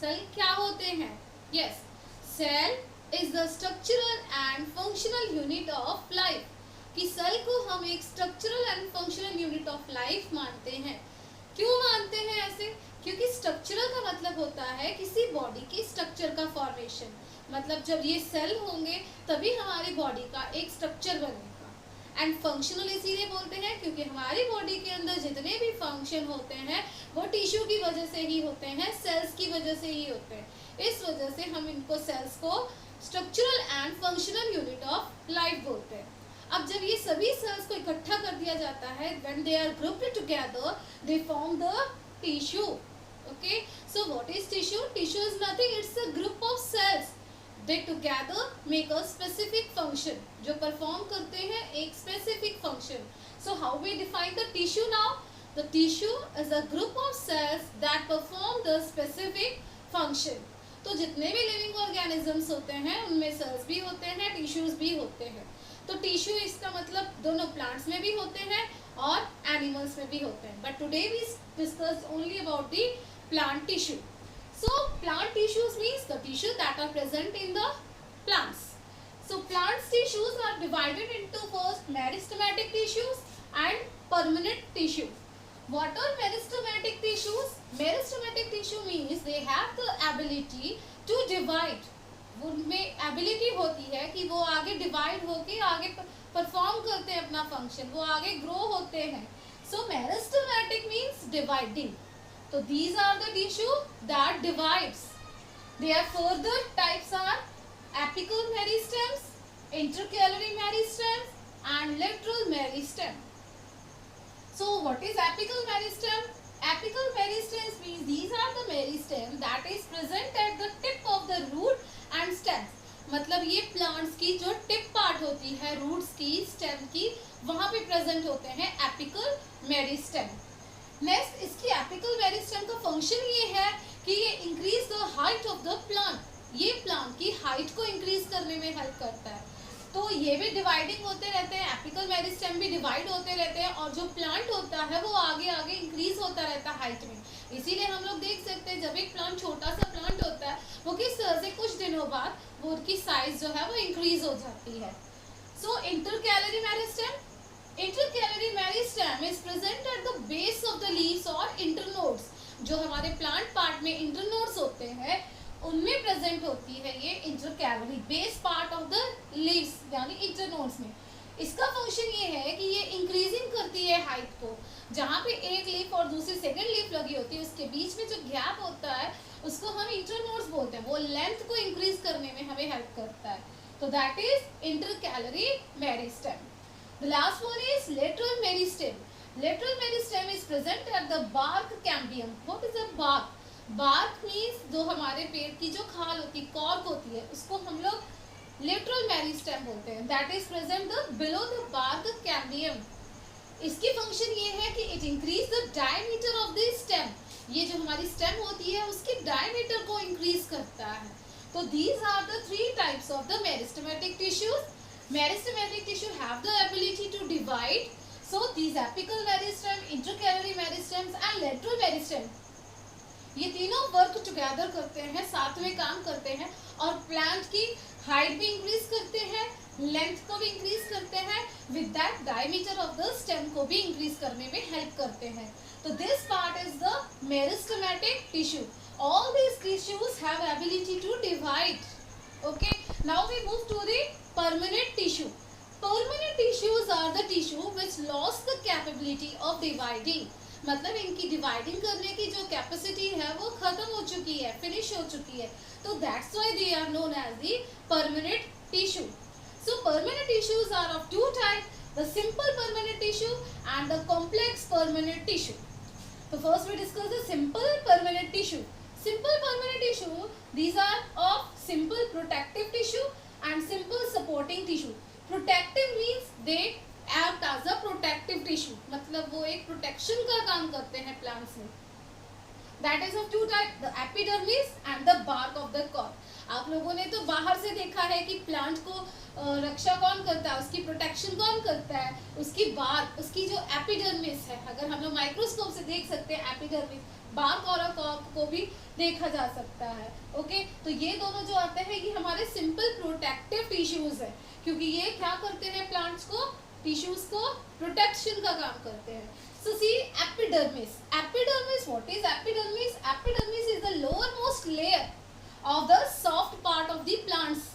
Cell क्या होते हैं? Yes, cell is the structural and functional unit of life. कि सेल को हम एक structural and functional unit of life मानते हैं। क्यों मानते हैं ऐसे? क्योंकि स्ट्रक्चरल का मतलब होता है किसी बॉडी की स्ट्रक्चर का फॉर्मेशन। मतलब जब ये सेल होंगे तभी हमारी बॉडी का एक स्ट्रक्चर बनेगा। एंड फंक्शनल इसीलिए बोलते हैं क्योंकि हमारी बॉडी के अंदर जितने भी फंक्शन होते हैं वो टिश्यू की वजह से ही होते हैं, सेल्स की वजह से ही होते हैं। इस वजह से हम इनको सेल्स को structural and functional unit of life बोलते हैं। अब जब ये सभी सेल्स को इकट्ठा कर दिया जाता है, when they are grouped together, they form the tissue. Okay, so what is tissue? Tissue is nothing, it's a group of cells. They together make a specific function, जो perform करते हैं एक specific function. So how we define the tissue now? The tissue is a group of cells that perform the specific function. तो जितने भी living organisms होते हैं उनमें सेल्स भी होते हैं, टिश्यूज भी होते हैं। तो टिश्यू इसका मतलब दोनों प्लांट्स में भी होते हैं और एनिमल्स में भी होते हैं। But today we discuss only about the plant tissue. So plant tissues means the tissue that are present in the plants. So plants tissues are divided into first meristematic tissues and permanent tissue. What are meristematic tissues? Meristematic tissue means they have the ability to divide. उनमें ability होती है कि वो आगे divide होके आगे perform करते हैं अपना फंक्शन, वो आगे ग्रो होते हैं। So meristematic means dividing. तो these are the tissue that divides. There further types are apical meristems, intercalary meristems and lateral meristem. So what is apical meristem? Apical meristems means these are the meristem that is present at the tip of the root and stems. मतलब ये plants की जो tip part होती है, roots की, stem की, वहाँ पे प्रेजेंट होते हैं एपिकल मेरिस्टेम। नेक्स्ट, इसकी एपिकल मेरिस्टेम का फंक्शन ये है कि ये increase the height of the plant. ये प्लांट की हाइट को इंक्रीज करने में हेल्प करता है। तो ये भी डिवाइडिंग होते रहते हैं, एपिकल मेरिस्टेम भी डिवाइड होते रहते हैं और जो प्लांट होता है वो आगे आगे इंक्रीज होता रहता है हाइट में। इसीलिए हम लोग देख सकते हैं जब एक प्लांट, छोटा सा प्लांट होता है, वो किस तरह से कुछ दिनों बाद वो उसकी साइज जो है वो इंक्रीज हो जाती है। So intercalary meristem. Intercalary meristem is present at the base of the leaves और इंटरनोड्स। जो हमारे प्लांट पार्ट में इंटरनोड्स होते हैं उनमें प्रेजेंट होती है ये intercalary, base part of the leaves यानी इंटरनोड्स में। इसका फंक्शन ये है कि ये इंक्रीजिंग करती है हाइट को। जहाँ पे एक लीफ और दूसरी सेकंड लीफ लगी होती है उसके बीच में जो गैप होता है उसको हम इंटरनोड्स बोलते हैं। वो लेंथ को इंक्रीज करने में हमें हेल्प करता है। तो that is intercalary meristem. The last one is lateral meristem. Lateral meristem is present at the bark cambium. What is a bark? Bark means जो हमारे पेड़ की जो खाल होती है, कॉर्क होती है, उसको हम लोग लेटरल मेरिस्टेम बोलते हैं। That is present the below the bark cambium. इसकी फंक्शन ये है कि it increase the diameter of the stem. ये जो हमारी स्टेम होती है उसकी डायमीटर को इंक्रीज करता है। तो these are the three types of the meristematic tissues. Meristematic tissue have the ability to divide. So these apical meristem, intercalary meristems and lateral meristem, ये तीनों वर्क टुगेदर करते हैं, साथ में काम करते हैं और प्लांट की हाइट भी इंक्रीज करते हैं, लेंथ को भी इंक्रीज करते हैं, with that diameter of the stem को भी इंक्रीज करने में हेल्प करते हैं। तो this part is the meristematic tissue. All these tissues have ability to divide. Okay, now we move to the permanent tissue. Permanent tissues are the tissue which lost the capability of dividing. मतलब इनकी dividing करने की जो capacity है वो खत्म हो चुकी है, फिनिश हो चुकी है। तो that's why they are known as the permanent tissue. So permanent tissues are of two type, the simple permanent tissue and the complex permanent tissue. तो first we discuss the simple permanent tissue. Simple permanent tissue, these are of simple protective tissue and simple supporting tissue. Protective means they act as a protective tissue. मतलब वो एक protection का काम करते हैं plants में। That is of two types, the epidermis and the bark of the cork. आप लोगों ने तो बाहर से देखा है कि प्लांट को रक्षा कौन करता है, उसकी प्रोटेक्शन कौन करता है, उसकी बार्क, उसकी जो एपिडर्मिस है। अगर हम लोग माइक्रोस्कोप से देख सकते हैं एपिडर्मिस, बार्क और कॉर्क को भी देखा जा सकता है। ओके, तो ये दोनों जो आते हैं ये हमारे सिंपल प्रोटेक्टिव टिश्यूज है, क्योंकि ये क्या करते हैं, प्लांट्स को, टिश्यूज को प्रोटेक्शन का काम करते हैं। So see epidermis. Epidermis, what is epidermis? Epidermis is the lowermost layer of the soft part of the plants.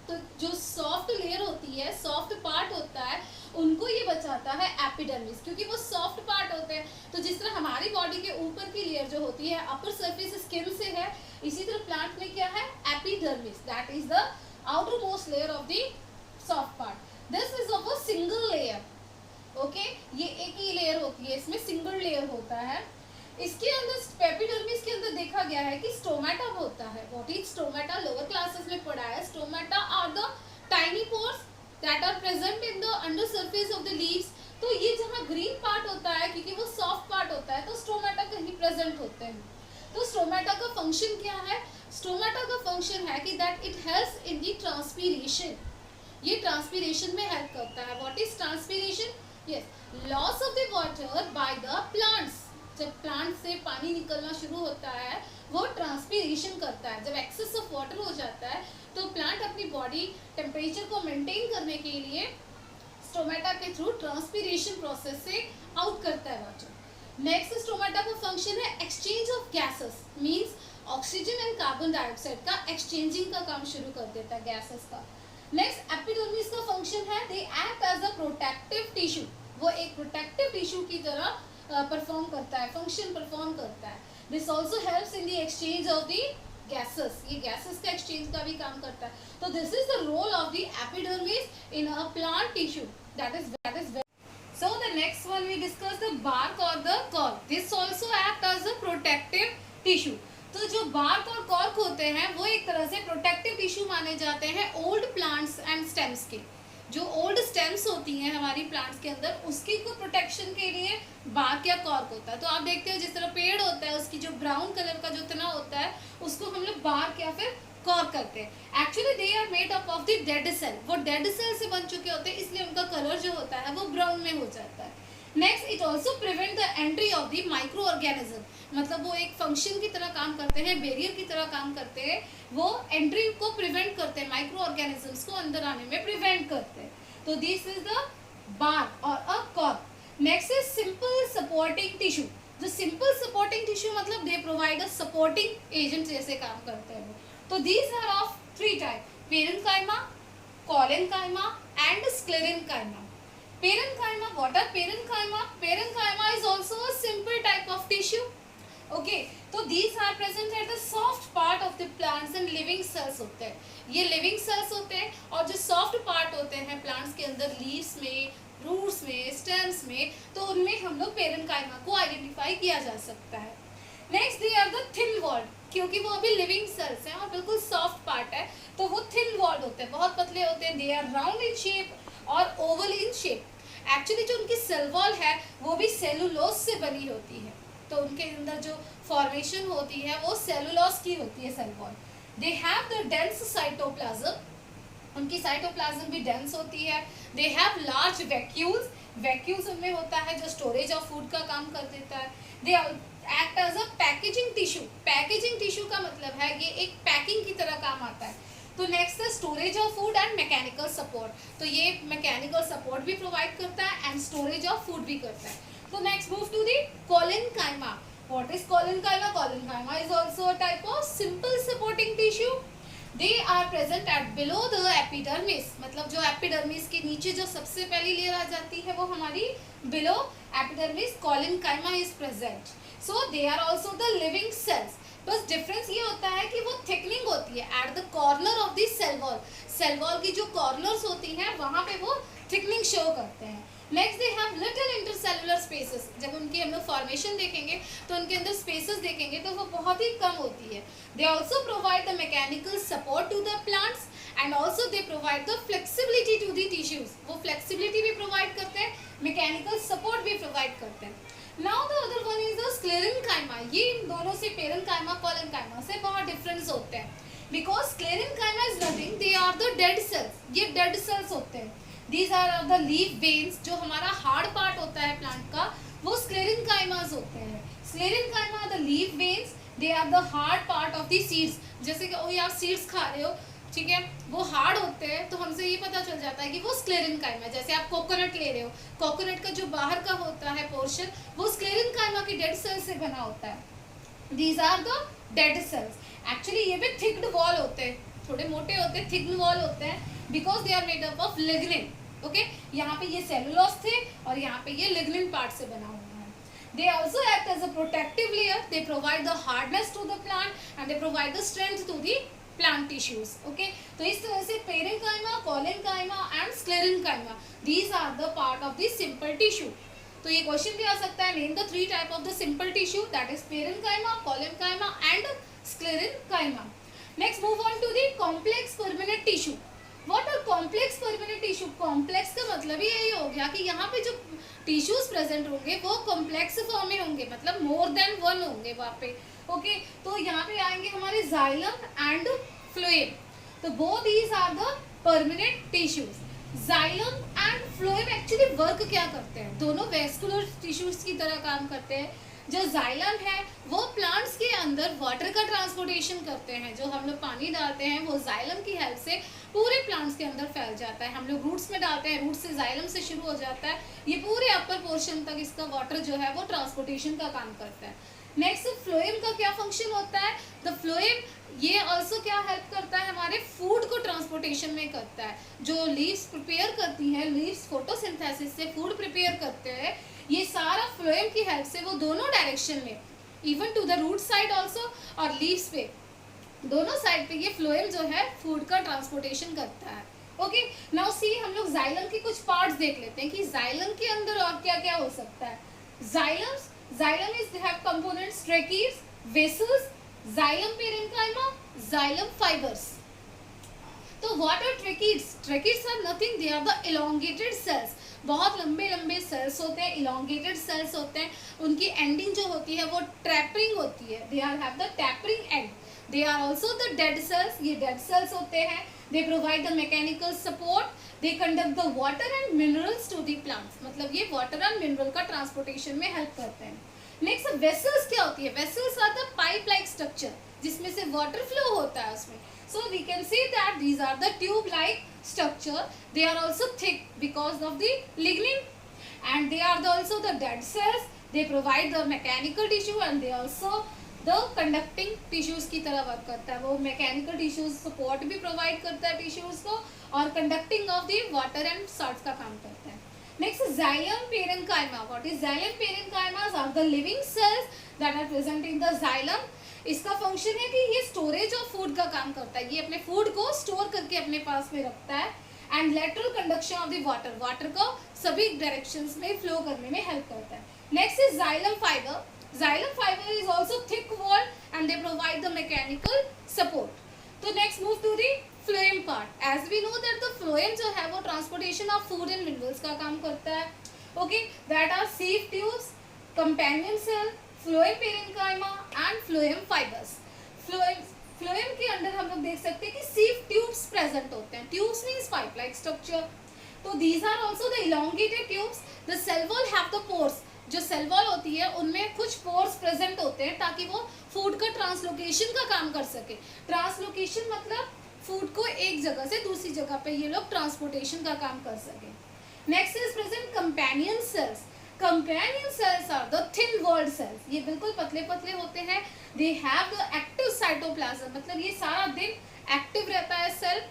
तो जो सॉफ्ट लेयर होती है, सॉफ्ट पार्ट होता है, उनको ये बचाता है एपिडर्मिस, क्योंकि वो सॉफ्ट पार्ट होते हैं। तो जिस तरह हमारी बॉडी के ऊपर की लेयर जो होती है अपर सरफेस स्किन से है, इसी तरह प्लांट में क्या है, epidermis, that is the outer most layer of the soft part. This is of a single layer. Okay, ये एक ही लेयर होती है, इसमें सिंगल लेयर होता है। इसके अंदर एपिडर्मिस के अंदर देखा गया है कि स्टोमेटा होता है। What is stomata? Lower classes में पढ़ा है। Stomata are the tiny pores that are present in the under surface of the leaves. तो ये जहाँ ग्रीन पार्ट होता है, क्योंकि वो सॉफ्ट पार्ट होता है, तो स्टोमेटा कहीं प्रेजेंट होते हैं। तो स्टोमेटा का फंक्शन क्या है? स्टोमेटा का फंक्शन है कि that it helps in the transpiration. ये ट्रांसपीरेशन में हेल्प करता है। What is transpiration? Yes, loss of the water by the plants. जब प्लांट से पानी निकलना शुरू होता है वो ट्रांसपीरेशन करता है। जब एक्सेस ऑफ वाटर हो जाता है तो प्लांट अपनी बॉडी टेम्परेचर को मेंटेन करने के लिए स्टोमेटा के थ्रू ट्रांसपीरेशन प्रोसेस से आउट करता है वाटर। नेक्स्ट स्टोमेटा का फंक्शन है exchange of gases, means oxygen and carbon dioxide का एक्सचेंजिंग का काम शुरू कर देता है, गैसेस का। नेक्स्ट एपिडर्मिस का फंक्शन है they act as a protective tissue. वो एक प्रोटेक्टिव टिश्यू की तरह परफॉर्म करता है, फंक्शन परफॉर्म करता है। This also helps in the exchange of the gases. ये गैसेस का एक्सचेंज का भी काम करता है। तो this is the role of the epidermis in a plant tissue. That is so the next one we discuss the bark or the cork. This also act as a protective tissue. तो जो bark और cork होते हैं वो एक तरह से protective tissue माने जाते हैं ओल्ड प्लांट्स एंड स्टेम्स के। जो ओल्ड स्टेम्स होती हैं हमारी प्लांट्स के अंदर, उसकी को प्रोटेक्शन के लिए बार्क या कॉर्क होता है। तो आप देखते हो जिस तरह पेड़ होता है उसकी जो ब्राउन कलर का जो तना होता है उसको हम लोग बार्क या फिर कॉर्क करते हैं। Actually they are made up of the dead cell. वो डेड सेल से बन चुके होते हैं, इसलिए उनका कलर जो होता है वो ब्राउन में हो जाता है। Next, it also prevent the entry of the micro organism. मतलब वो एक फंक्शन की तरह काम करते हैं, बैरियर की तरह काम करते हैं। वो एंट्री को प्रिवेंट करते हैं, माइक्रो ऑर्गेनिजम्स को अंदर आने में प्रिवेंट करते हैं। तो दिस इज द बार्क और a cork. Next is simple supporting tissue. जो सिंपल सपोर्टिंग टिश्यू मतलब they provide a supporting agent जैसे काम करते हैं वो। तो these are of three type, parenchyma, collenchyma and sclerenchyma. Parenchyma, what are parenchyma? Parenchyma is also a simple type of tissue. Okay, तो these are present at the soft part of the plants and living cells होते हैं। ये living cells होते हैं और जो soft part होते हैं plants के अंदर leaves में, roots में, stems में, तो उनमें हम लोग parenchyma को identify किया जा सकता है। Next, they are the thin walled, क्योंकि वो अभी living cells हैं और बिल्कुल soft part है, तो वो thin walled होते हैं, बहुत पतले होते हैं। They are round in shape और oval in shape। एक्चुअली जो उनकी सेल वॉल है वो भी सेलुलोज से बनी होती है, तो उनके अंदर जो फॉर्मेशन होती है वो सेलुलोज की होती है cell wall. They have the dense cytoplasm, उनकी साइटोप्लाज्म भी डेंस होती है। They have large vacuoles, vacuoles उनमें होता है जो स्टोरेज ऑफ फूड का काम कर देता है। They act as a packaging tissue. Packaging tissue का मतलब है ये एक पैकिंग की तरह काम आता है। तो नेक्स्ट है storage of food and mechanical support. तो ये मैकेनिकल सपोर्ट भी प्रोवाइड करता है एंड स्टोरेज ऑफ फूड भी करता है। तो next move to the collenchyma. What is collenchyma? Collenchyma is also a type of simple supporting tissue. They are present at below the epidermis. मतलब जो epidermis के नीचे जो सबसे पहली लेयर आ जाती है वो हमारी below epidermis collenchyma is present. So they are also the living cells. बस डिफरेंस ये होता है कि वो थिकनिंग होती है at the corner of the cell wall. Cell wall की जो कॉर्नर्स होती हैं वहाँ पे वो थिकनिंग शो करते हैं। Next, they have little intercellular spaces. जब उनकी हम लोग फॉर्मेशन देखेंगे तो उनके अंदर स्पेसेस देखेंगे तो वो बहुत ही कम होती है। They also provide the mechanical support to the plants and also they provide the flexibility to the tissues. वो फ्लेक्सिबिलिटी भी प्रोवाइड करते हैं, मैकेनिकल सपोर्ट भी प्रोवाइड करते हैं। Now the other one is the sclerenchyma. ये इन दोनों से पेरेनकाइमा कोलेनकाइमा से बहुत डिफरेंस होते हैं, because sclerenchyma is nothing, they are the dead cells. ये डेड सेल्स होते हैं। These are the leaf veins. जो हमारा हार्ड पार्ट होता है प्लांट का वो स्क्लेरेनकाइमास होते हैं। Sclerenchyma the leaf veins, they are the hard part of the seeds. जैसे कि ओ यार सीड्स खा रहे हो, ठीक है, वो हार्ड होते हैं, तो हमसे ये पता चल जाता है कि वो स्क्लेरेंकाइमा। जैसे आप कोकोनट ले रहे हो, कोकोनट का जो बाहर का होता है पोर्शन, वो स्क्लेरेंकाइमा की डेड सेल से बना होता है। These are the dead cells. Actually ये भी थिक्ड वॉल होते हैं, थोड़े मोटे होते हैं, थिक्ड वॉल होते हैं, because they are made up of lignin. Okay, यहाँ पे ये सेलुलोज थे और यहाँ पे ये लिग्निन पार्ट से बना हुआ है। They also act as a protective layer. They provide the hardness to the plant and they provide the strength to the plant tissues. Okay, तो इस तरह से parenchyma, collenchyma and sclerenchyma, these are the part of the simple tissue. तो ये question भी आ सकता है, name the three type of the simple tissue, that is parenchyma, collenchyma and sclerenchyma. Next move on to the complex permanent tissue. What are complex permanent tissue? Complex का मतलब ही यही हो गया कि यहाँ पे जो टिश्यूज प्रेजेंट होंगे वो कॉम्प्लेक्स फॉर्म में होंगे, मतलब मोर देन वन होंगे वहाँ पे। ओके, तो यहाँ पे आएंगे हमारे जाइलम एंड फ्लोएम। तो both these are the permanent tissues. Xylem and phloem actually work क्या करते हैं? दोनों वेस्कुलर टिश्यूज की तरह काम करते हैं। जो जाइलम है वो प्लांट्स के अंदर वाटर का ट्रांसपोर्टेशन करते हैं। जो हम लोग पानी डालते हैं वो जाइलम की हेल्प से पूरे प्लांट्स के अंदर फैल जाता है। हम लोग रूट्स में डालते हैं, रूट से जाइलम से शुरू हो जाता है, ये पूरे अपर पोर्शन तक इसका वाटर जो है वो ट्रांसपोर्टेशन का काम करता है। नेक्स्ट, फ्लोएम का क्या फंक्शन होता है? द फ्लोएम ये ऑल्सो क्या हेल्प करता है? हमारे फूड को ट्रांसपोर्टेशन में करता है। जो लीव्स प्रिपेयर करती हैं, लीव्स फोटोसिंथेसिस से फूड प्रिपेयर करते हैं, ये सारा फ्लोएम की हेल्प से वो दोनों डायरेक्शन में, even to the root side also और लीव्स पे, दोनों साइड पे ये फ्लोएम जो है फूड का ट्रांसपोर्टेशन करता है। ओके, नाउ सी, हम लोग जाइलम के कुछ पार्ट्स देख लेते हैं कि जाइलम के अंदर और क्या क्या हो सकता है। Xylem is have components tracheids, vessels, xylem parenchyma, xylem fibres. तो what are tracheids? Tracheids are nothing, they are the elongated cells. बहुत लंबे लंबे सेल्स होते हैं, इलोंगेटेड सेल्स होते हैं, उनकी एंडिंग जो होती है वो टैपरिंग होती है, they are have the tapering end. They are also the dead cells, ये डेड सेल्स होते हैं। They provide the mechanical support, they conduct the water and minerals to the plants, मतलब ये वाटर एंड मिनरल का transportation में help करते हैं। Next, vessels क्या होती है? Vessels are the pipe like structure, जिसमें से वाटर फ्लो होता है उसमें। So we can see that these are the tube-like structure. They are also thick because of the lignin, and they are also the dead cells. They provide the mechanical tissue and they also the conducting tissues की तरह work करता है। वो mechanical tissues support भी provide करता है tissues को, और conducting of the water and salts का काम करता है। Next, xylem parenchyma. What is xylem parenchyma? Are the living cells that are present in the xylem. इसका फंक्शन है कि ये स्टोरेज ऑफ फूड का काम करता है, ये अपने फूड को स्टोर करके अपने पास में रखता है। And lateral conduction of the water, water को सभी डायरेक्शंस में फ्लो करने में हेल्प करता है। Next is xylem fibre. Xylem fibre is also thick wall and they provide the mechanical support. तो next move to the phloem part. As we know that the phloem जो है वो transportation of food and minerals का काम करता है। Okay, that are sieve tubes, companion cell, phloem parenchyma and phloem fibres. Phloem के अंदर हम लोग देख सकते हैं कि सीव ट्यूब्स प्रेजेंट होते हैं। Tubes means pipe like structure. तो these are also the elongated tubes. The cell wall have the pores, जो सेल वॉल होती है उनमें कुछ पोर्स प्रेजेंट होते हैं ताकि वो फूड का ट्रांसलोकेशन का काम कर सके। ट्रांसलोकेशन मतलब फूड को एक जगह से दूसरी जगह पे ये लोग ट्रांसपोर्टेशन का काम कर सके। Next is present companion cells. Companion cells are the thin walled cells, ये बिल्कुल पतले पतले होते हैं। They have the active cytoplasm, मतलब ये सारा दिन एक्टिव रहता है सेल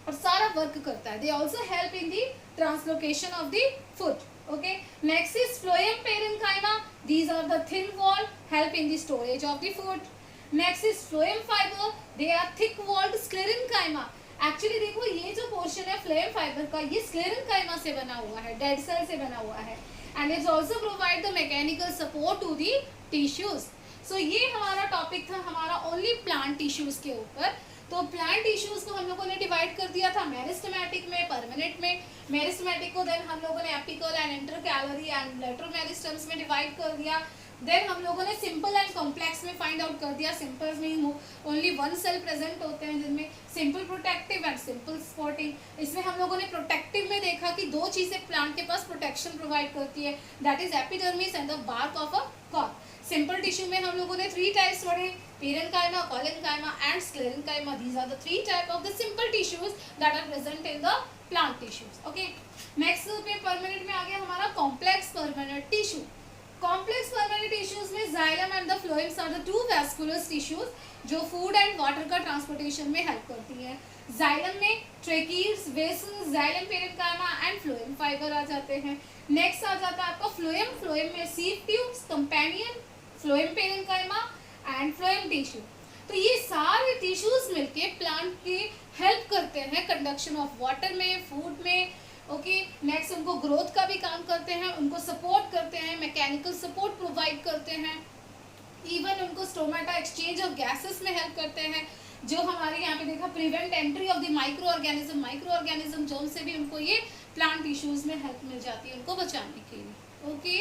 और सारा वर्क करता है। They also help in the translocation of the food. Okay, next is phloem parenchyma. These are the thin wall, help in the storage of the food. Next is phloem fibre, they are thick walled sclerenchyma. Actually देखो ये जो portion है phloem fibre का, ये sclerenchyma से बना हुआ है, डेड सेल से बना हुआ है। And it also provide the mechanical support to the tissues. So ये हमारा टॉपिक था हमारा ओनली प्लांट टिश्यूज के ऊपर। तो प्लांट टिश्यूज को हम लोगों ने डिवाइड कर दिया था मेरिस्टेमेटिक में, परमानेंट में। मेरिस्टेमेटिक को देन हम लोगों ने apical and intercalary and lateral meristems में डिवाइड कर दिया। देन हम लोगों ने सिंपल एंड कॉम्प्लेक्स में फाइंड आउट कर दिया। सिंपल में ओनली वन सेल प्रेजेंट होते हैं, जिनमें simple protective and simple supporting. इसमें हम लोगों ने प्रोटेक्टिव में देखा कि दो चीजें प्लांट के पास प्रोटेक्शन प्रोवाइड करती है, that is epidermis and the bark of a cork. Simple tissue में हम लोगों ने 3 टाइप्स पढ़े, parenchyma, collenchyma and sclerenchyma. These are the 3 type of the simple tissues that are present in the plant tissues. Okay, next पे permanent में आ गया हमारा complex permanent tissue. Complex permanent tissues में xylem and the phloems are the 2 vascular tissues जो food and water का transportation में help करती है. जाइलम में tracheids, vessels, xylem parenchyma and phloem fibre आ जाते हैं. नेक्स्ट आ जाता है आपका फ्लोएम. फ्लोएम में सीव tubes, companion, phloem parenchyma and phloem tissue. तो ये सारे टिश्यूज मिलके प्लांट के हेल्प करते हैं कंडक्शन ऑफ वाटर में, फूड में. ओके, नेक्स्ट उनको ग्रोथ का भी काम करते हैं, उनको सपोर्ट करते हैं, मैकेनिकल सपोर्ट प्रोवाइड करते हैं, इवन उनको स्टोमेटा एक्सचेंज ऑफ गैसेस में हेल्प करते हैं, जो हमारे यहाँ पे देखा prevent entry of the micro organism germ से भी उनको ये प्लांट टिश्यूज में हेल्प मिल जाती है उनको बचाने के लिए. ओके.